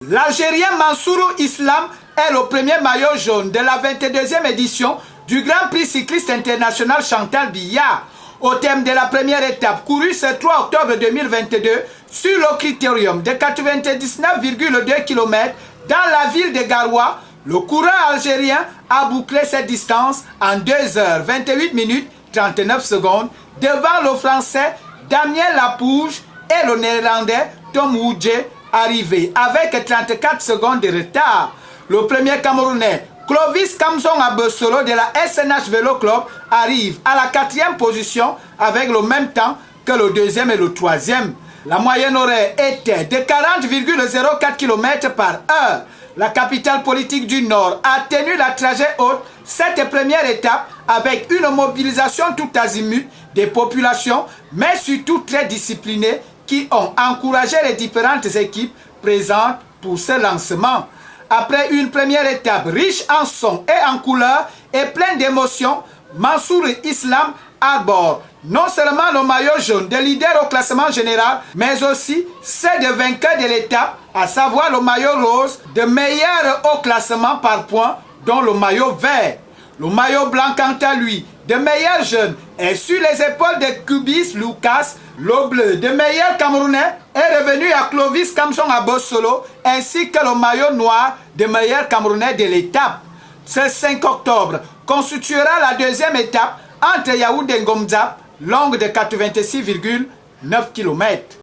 L'Algérien Mansourou Islam est le premier maillot jaune de la 22e édition du Grand Prix cycliste international Chantal Biya. Au thème de la première étape, courue ce 3 octobre 2022 sur le critérium de 99,2 km dans la ville de Garoua, le coureur algérien a bouclé cette distance en 2 h 28 minutes 39 secondes devant le français Damien Lapouge et le néerlandais Tom Woodje, arrivé avec 34 secondes de retard. Le premier Camerounais, Clovis Kamson Abosolo de la SNH Vélo Club, arrive à la 4e position avec le même temps que le 2e et le 3e. La moyenne horaire était de 40,04 km par heure. La capitale politique du Nord a tenu la trajet haute cette première étape avec une mobilisation tout azimut des populations, mais surtout très disciplinées, qui ont encouragé les différentes équipes présentes pour ce lancement. Après une première étape riche en sons et en couleurs et pleine d'émotions, Mansourou Islam arbore non seulement le maillot jaune de leader au classement général, mais aussi celle de vainqueur de l'étape, à savoir le maillot rose de meilleur au classement par points, dont le maillot vert. Le maillot blanc, quant à lui, de meilleur jeune est sur les épaules de Cubis Lucas. Le bleu de meilleur Camerounais est revenu à Clovis Kamson Abosolo, ainsi que le maillot noir de meilleur Camerounais de l'étape. Ce 5 octobre constituera la 2e étape entre Yaoundé et Ngomzap, longue de 86,9 km.